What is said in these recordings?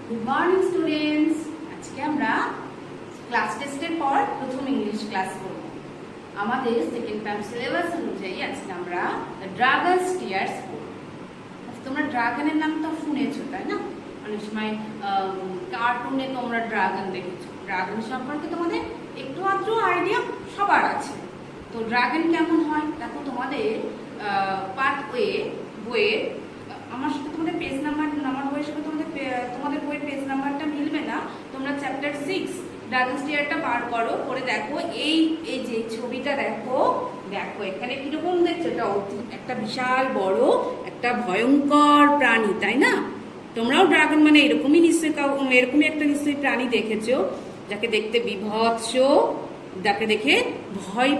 Good morning students. আজকে আমরা class টেস্টের পর প্রথম ইংলিশ ক্লাস করব। আমাদের সেকেন্ড টার্ম সিলেবাস অনুযায়ী আজকে আমরা ড্রাগন স্টিয়ার্স করব। তোমরা ড্রাগনের নাম তো শুনেছো, তাই না? অনেক সময় কার্টুনে তোমরা ড্রাগন দেখেছো। ড্রাগন সম্পর্কে তোমাদের একটু আধটু আইডিয়া সবার আছে। তো ড্রাগন কেমন হয় দেখো, তোমাদের পার্ট ওয়ে বইয়ের আমার সাথে তোমাদের পেজ নাম্বার, আমার বইয়ের সাথে তোমাদের বইয়ের পেজ নাম্বারটা মিলবে না। তোমরা চ্যাপ্টার 6 ড্রাগন স্টিয়ারটা বার করো, করে দেখো এই যে ছবিটা দেখো এখানে কিরকম দেখছো? এটা একটা বিশাল বড় একটা ভয়ঙ্কর প্রাণী, তাই না? তোমরাও ড্রাগন মানে এরকমই একটা নিশ্চয়ই প্রাণী দেখেছো, যাকে দেখতে বীভৎস, যাকে দেখে ভয়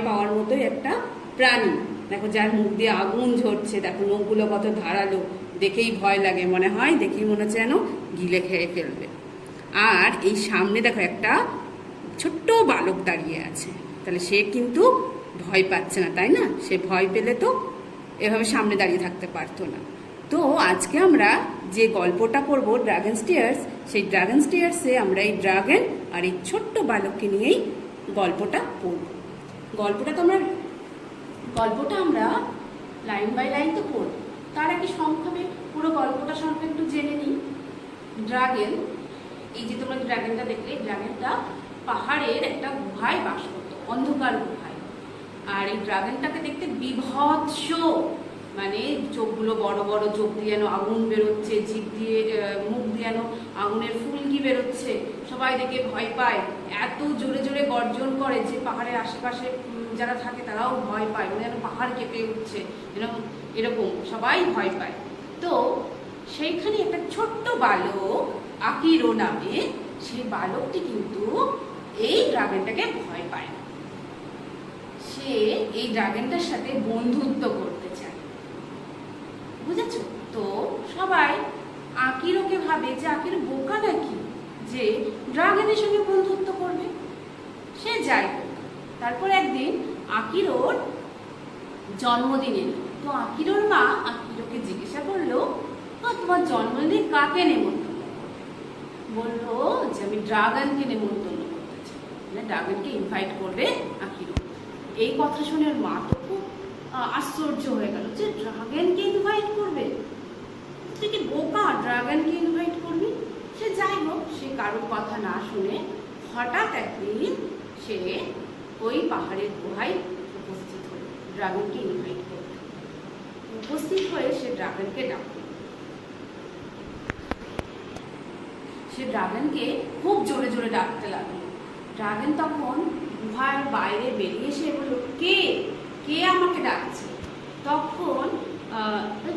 পাওয়ার মতোই একটা প্রাণী। দেখো যার মুখ দিয়ে আগুন ঝরছে, দেখো মুখগুলো কত ধারালো, দেখেই ভয় লাগে, মনে হচ্ছে যেন গিলে খেয়ে ফেলবে। আর এই সামনে দেখো একটা ছোট্ট বালক দাঁড়িয়ে আছে, তাহলে সে কিন্তু ভয় পাচ্ছে না, তাই না? সে ভয় পেলে তো এভাবে সামনে দাঁড়িয়ে থাকতে পারতো না। তো আজকে আমরা যে গল্পটা করব ড্রাগন স্টিয়ার্স, সেই ড্রাগন স্টিয়ার্সে আমরা এই ড্রাগন আর এই ছোট্ট বালককে নিয়েই গল্পটা পড়ব। গল্পটা আমরা লাইন বাই লাইন তো পড়ব, তার আগে সংক্ষেপে পুরো গল্পটা সম্পর্কে একটু জেনে নিই। ড্রাগন, এই যে তোমরা ড্রাগনটা দেখলে, ড্রাগনটা পাহাড়ের একটা গুহায় বাস করতো, অন্ধকার গুহায়। আর এই ড্রাগনটাকে দেখতে বীভৎস, মানে চোখগুলো বড় বড়, চোখ দিয়ে যেন আগুন বেরোচ্ছে, জিভ দিয়ে মুখ দিয়ে যেন আগুনের ফুলকি বেরোচ্ছে। সবাই দেখে ভয় পায়, এত জোরে জোরে গর্জন করে যে পাহাড়ের আশেপাশে যারা থাকে তারাও ভয় পায়, মানে যেন পাহাড় কেঁপে উঠছে, এরকম সবাই ভয় পায়। তো সেইখানে একটা ছোট্ট বালক আকিরো নামে, সেই বালকটি কিন্তু এই ড্রাগনটাকে ভয় পায় না। সে এই ড্রাগনটার সাথে বন্ধুত্ব করতে চায়, বুঝেছো? তো সবাই আকিরোকে ভাবে যে আকিরো বোকা নাকি, যে ড্রাগনের সঙ্গে বন্ধুত্ব করবে। সে যাই হোক, তারপর একদিন আকিরোর জন্মদিন এলো। তো আকিরোর মা আকিরোকে জিজ্ঞাসা করলো, তোমার জন্মদিনে কাকে নেমন্তন্ন করবে? বললো যে আমি ড্রাগনকে নেমন্তন্ন করতে চাই, মানে ড্রাগনকে ইনভাইট করবে আকিরো। এই কথা শুনে ওর মা তো খুব আশ্চর্য হয়ে গেল, যে ড্রাগনকে ইনভাইট করবে? তুই কি বোকা, ড্রাগনকে ইনভাইট করবি? সে যাই হোক, সে কারোর কথা না শুনে হঠাৎ একদিন সে ওই পাহাড়ের গুহায় উপস্থিত হল ড্রাগনকে ইনভাইট করতে। উপস্থিত হয়ে সে ড্রাগনকে ডাকল। সে ড্রাগনকে খুব জোরে জোরে ডাকতে লাগলো। ড্রাগন তখন গুহার বাইরে বেরিয়ে এসে বলল, কে কে আমাকে ডাকছে? তখন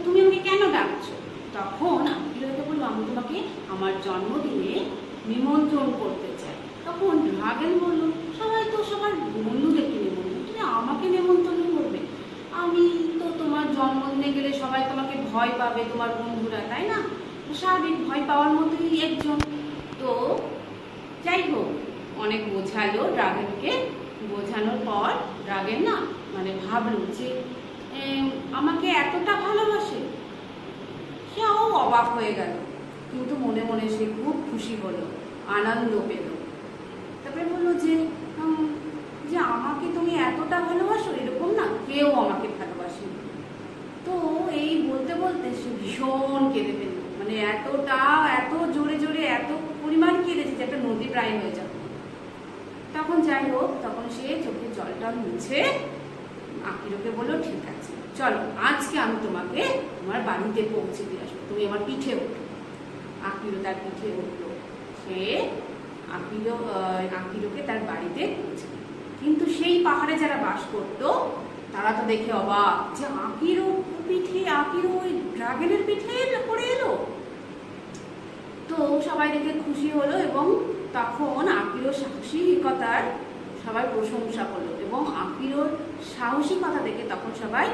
তুমি আমাকে কেন ডাকছো? তখন আকিরোকে বললো, আমি তোমাকে আমার জন্মদিনে নিমন্ত্রণ করতে চাই। তখন ড্রাগন বলল, সবাই তো সবার বন্ধুদেরকে নেমন্তন্ন, তুমি আমাকে নেমন্তন্ন করবে? আমি তো তোমার জন্মদিনে গেলে সবাই তোমাকে ভয় পাবে, তোমার বন্ধুরা, তাই না? স্বাভাবিক, ভয় পাওয়ার মতোই একজন। তো যাই হোক, অনেক বোঝালো ড্রাগনকে। বোঝানোর পর ড্রাগন না মানে ভাবলো যে আমাকে এতটা ভালোবাসে। সেও অবাক হয়ে গেল, কিন্তু মনে মনে সে খুব খুশি হলো, আনন্দ পেল। তারপরে বললো যে আমাকে তুমি এতটা ভালোবাসো, এরকম না কেউ আমাকে ভালোবাসে। তো এই বলতে বলতে সে ভীষণ কেঁদে ফেলল, মানে এত জোরে জোরে এত পরিমাণ কেঁদেছে যে একটা নদী প্রায় হয়ে যাবে। তখন যাই হোক, তখন সে চোখের জলটা মুছে আকিরোকে বললো, ঠিক আছে চলো, আজকে আমি তোমাকে তোমার বাড়িতে পৌঁছে দিয়ে আসবো, তুমি আমার পিঠে উঠো। আকিরো তার পিঠে উঠলো। সে আকিরোকে তার বাড়িতে পৌঁছে দিল। কিন্তু সেই পাহাড়ে যারা বাস করতো তারা তো দেখে অবাক, যে আকিরো ওই ড্রাগনের পিঠে পড়ে এলো। তো সবাই দেখে খুশি হলো, এবং তখন আকিরোর সাহসিকতার সবাই প্রশংসা করলো, এবং আকিরোর সাহসিকতা দেখে তখন সবাই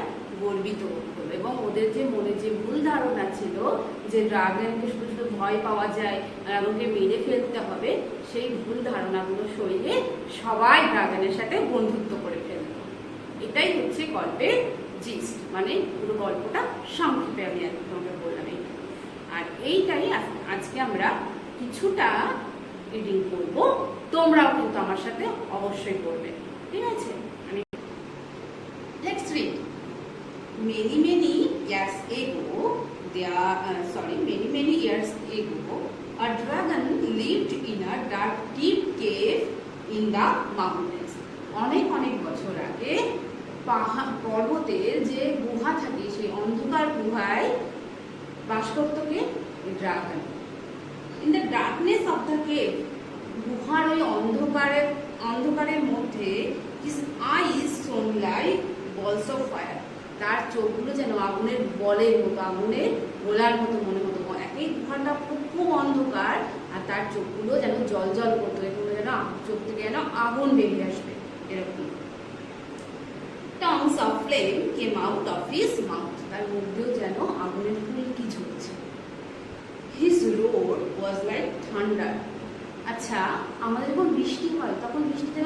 গর্বিত হলো। এবং ওদের যে মনে যে ভুল ধারণা ছিল যে ড্রাগনকে শুধু শুধু ভয় পাওয়া যায়, ড্রাগনকে মেরে ফেলতে হবে, সেই ভুল ধারণাগুলো সরিয়ে সবাই ড্রাগনের সাথে বন্ধুত্ব করে ফেলল। এটাই হচ্ছে গল্পের জিস্ট, মানে পুরো গল্পটা সংক্ষেপে আমি তোমাকে বললাম। আর এইটাই আজকে আমরা কিছুটা রিডিং করব, তোমরাও কিন্তু আমার সাথে অবশ্যই করবে, ঠিক আছে? আমি let's read. many years ago many years ago a dragon lived in a dark deep cave in the mountains. অনেক অনেক বছর আগে পাহাড় পর্বতের যে গুহা থাকে সেই অন্ধকার গুহায় বাস করত কে? Dragon. In the darkness of the cave, গুহার ওই অন্ধকারের মধ্যে হিজ আইজ শোন লাইক বলস অফ ফায়ার, তার চোখগুলো যেন আগুনের বলের মতো, আগুনের গোলার মতো মনে হতো। একই গুহাটা খুব অন্ধকার আর তার চোখগুলো যেন জল জল করতো, এগুলো যেন চোখ থেকে যেন আগুন বেরিয়ে আসবে এরকম। tongues of flame came out of his mouth, তার মুখ দিয়েও যেন আগুনের ফুলকি ঝরছে। his roar was like thunder. আচ্ছা, আমাদের যখন বৃষ্টি হয় তখন বৃষ্টিতে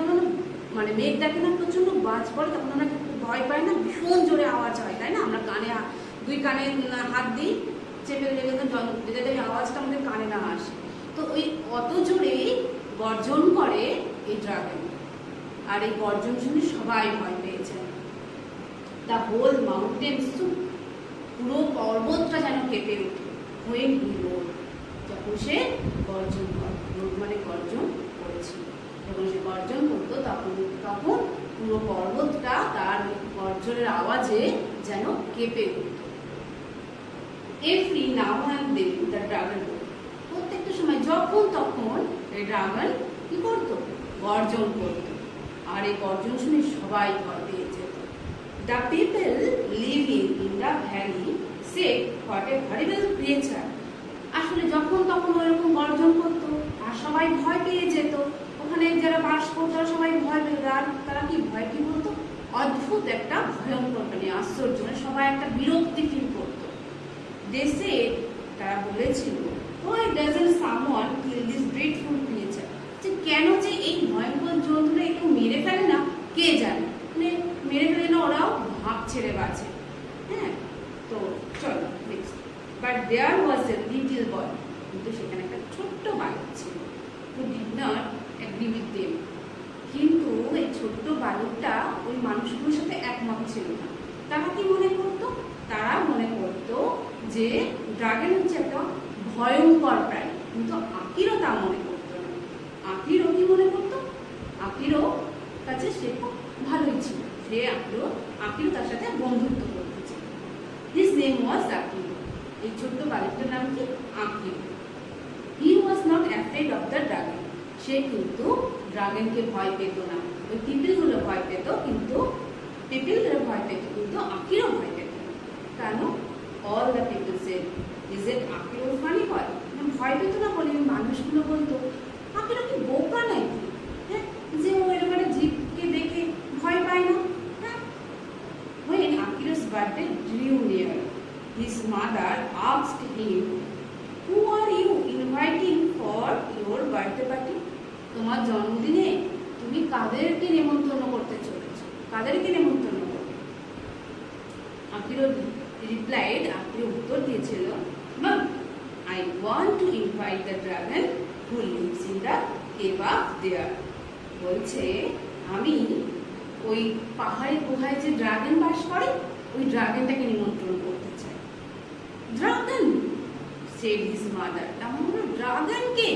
মানে মেঘ ডাকে না, প্রচন্ড বাজ পড়ে, তখন আমরা ভয় পাই না, ভীষণ জোরে আওয়াজ হয়, তাই না? আমরা দুই কানে হাত দিই, চেপে যাতে আওয়াজটা আমাদের কানে না আসে। তো ওই অত জোরে গর্জন করে এই ড্রাগন, আর এই গর্জন শুনে সবাই ভয় পেয়েছে। দ্য হোল মাউন্টেন, পুরো পর্বতটা যেন কেঁপে ওঠে। when he roared, যখন সে গর্জন করে, মানে গর্জন করেছিল, যখন সে গর্জন করতো তখন পুরো পর্বতটা তার গর্জনের আওয়াজে যেন কেঁপে উঠত। Every now and then the dragon, প্রত্যেকটা সময় যখন তখন এই ড্রাগন কি করতো? গর্জন করত, আর এই গর্জন শুনে সবাই ভয় পেয়ে যেত। The people living in the valley said what a horrible creature, আসলে যখন তখন ওরকম গর্জন করতো আর সবাই ভয় পেয়ে যেত। ওখানে যারা বাস করতো সবাই ভয় পেত, আর তারা কি ভয় কি বলতো? অদ্ভুত একটা ভয়ঙ্কর, মানে আশ্চর্য, সবাই একটা বিরক্তি ফিল করতো। দেশে তারা বলেছিল, why doesn't someone kill this dreadful creature, যে কেন যে এই ভয়ঙ্কর জন্তুটা একটু মেরে ফেলে না, কে জানে, মানে মেরে ফেলে না, ওরাও ভাব ছেড়ে বাঁচে। হ্যাঁ, তো চলো next. But there was a little boy, কিন্তু সেখানে একটা ছোট্ট বালক ছিল। who did not agree with them, কিন্তু এই ছোট্ট বালকটা ওই মানুষগুলোর সাথে একমত ছিল না। তারা কি মনে করতো? তারা মনে করতো যে ড্রাগন হচ্ছে একটা ভয়ঙ্কর প্রাণী, কিন্তু আকিরও তা মনে করতো না। আকিরও কি মনে করতো? আকিরও কাছে সে খুব ভালোই ছিল, সে আকিরও তার সাথে বন্ধুত্ব করতে ছিল। হিজ নেম ওয়াজ আকিরো, এই ছোট্ট বালকটার নাম কি? Akiro. He was not afraid of the dragon, সে কিন্তু ড্রাগনকে ভয় পেত না। ওই পিপিলগুলো ভয় পেত, কিন্তু আকিরও ভয় পেত না। কেন? All the people said, is it Akiro funny boy? ভয় পেত না বলে মানুষগুলো বলতো, আকিরো কি বোকা নাকি, হ্যাঁ, যে ও এরকম জীবকে দেখে ভয় পায় না। হ্যাঁ, when Akiro's birthday drew near, his mother asked him, who are you inviting for your birthday party? তোমার জন্মদিনে তুমি কাদেরকে নিমন্ত্রণ করতে চলেছো, কাদেরকে নিমন্ত্রণ করবে? আকিরো রিপ্লাইড, আকিরো উত্তর দিয়েছিল, মাম, I want to invite the dragon who lives in the cave up there. বলছে, আমি ওই পাহাড়ের গুহায় যে ড্রাগন বাস করে ওই ড্রাগনটাকে নিমন্ত্রণ করতে চাই। ড্রাগন, said his mother, তাহলে ড্রাগনকে?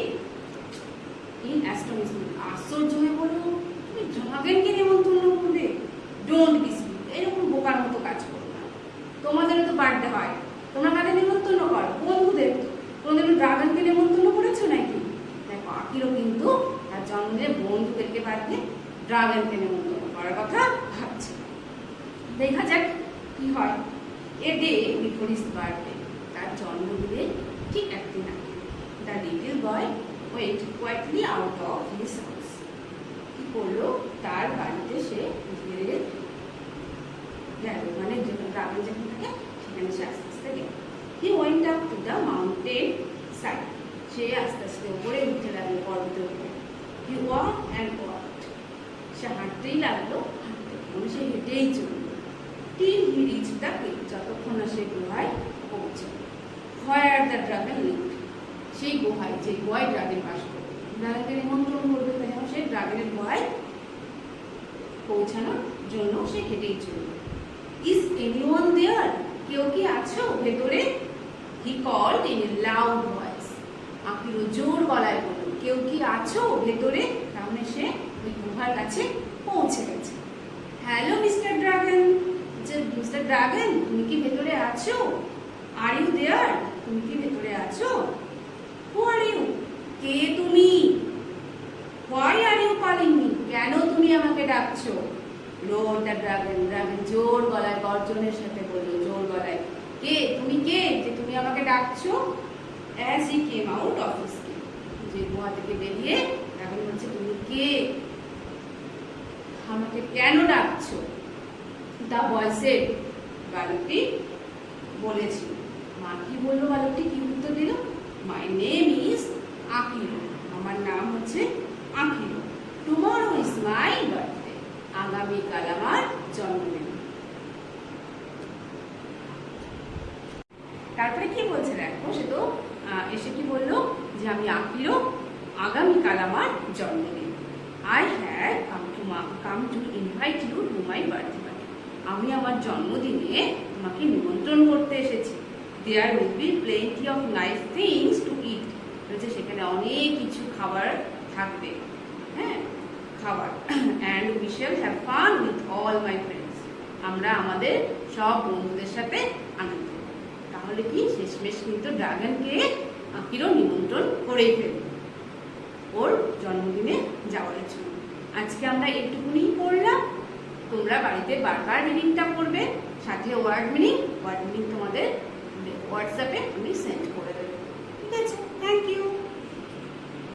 in astonishment, আশ্চর্য হয়ে বলল, তুমি ড্রাগনকে নিমন্ত্রণ করবে? ডোন্ট বি সিলি, এরকম বোকার মতো কাজ করো না। তোমাদেরও তো বার্থডে হয়, তোমরা কাদের নিমন্ত্রণ করো? বন্ধুদের। তোমাদের ড্রাগনকে নিমন্ত্রণ করেছো নাকি? দেখো, আকিরও কিন্তু তার জন্মদিনে বন্ধুদেরকে বাদে ড্রাগনকে নিমন্ত্রণ করার কথা ভাবছে। দেখা যাক কি হয়। A day before his birthday, তার জন্মদিনে ঠিক একদিন আগে, the little boy went quietly out of his house, কি করলো? তার বাড়িতে সে ধীরে গেল, মানে ড্রাগন যেখানে থাকে সেখানে সে আস্তে আস্তে গেল। he went up to the mountain side, সে আস্তে আস্তে উপরে উঠতে লাগলো, পর্বতের উপরে। he walked and walked, সে হাঁটতেই লাগলো, মানে সে হেঁটেই চলল। till he reached the cave, যতক্ষণ না সে গুহায় পৌঁছল। হোয়ার দ্য ড্রাগন লিভড, সেই গুহায়, যে গুহায় ড্রাগন বাস করে। ড্রাগনকে নিমন্ত্রণ করবে, তাই জন্য সেই ড্রাগনের গুহায় পৌঁছানোর জন্য সে হেঁটেই চলল। ইজ এনিওয়ান দেয়ার, কেউ কি আছো ভেতরে? He called in a loud voice, Akiro জোর গলায় বলল, কেউ কি আছো ভেতরে? তাহলে সে ওই গুহার কাছে পৌঁছে গেছে। হ্যালো মিস্টার ড্রাগন, যে মিস্টার ড্রাগন তুমি কি ভেতরে আছো? আর ইউ দেয়ার, তুমি কি ভেতরে আছো? হু আর ইউ, কে তুমি? Why are you calling me, কেন তুমি আমাকে ডাকছো? রোড দ্য ড্রাগন, ড্রাগন জোর গলায় গর্জনের সাথে বলল, জোর গলায়, কে তুমি, কে যে তুমি আমাকে ডাকছো? As he came out of his cave, যে গুহা থেকে বেরিয়ে ড্রাগন বলছে, তুমি কে, আমাকে কেন ডাকছো? দা বয় সেড, বালকটি বলেছিল। মা কি বললো? বালকটি কি উত্তর দিল? মাই নেম ইজ আকিরো, আমার নাম হচ্ছে আকিরো। টুমরো ইজ মাই বার্থডে, আগামীকাল আমার জন্মদিন। তারপরে কি বলছে দেখো, সে তো এসে কি বললো যে আমি আকিরো, আগামীকাল আমার জন্মদিন। I had come to invite you to my birthday party, আমি আমার জন্মদিনে তোমাকে নিমন্ত্রণ করতে এসেছি। There will be plenty of nice things to eat, বলছে সেখানে অনেক কিছু খাবার থাকবে, হ্যাঁ খাবার। And we shall have fun with all my friends, আমরা আমাদের সব বন্ধুদের সাথে আনন্দ। তাহলে কি শেষমেশ কিন্তু ড্রাগনকে আকিরো নিমন্ত্রণ করেই ফেলল ওর জন্মদিনে যাওয়ার জন্য। আজকে আমরা এইটুকুনি পড়লাম, তোমরা বাড়িতে বারবার মিনিংটা পড়বে, সাথে ওয়ার্ড মিনিং তোমাদের হোয়াটসঅ্যাপে আমি সেন্ড করব।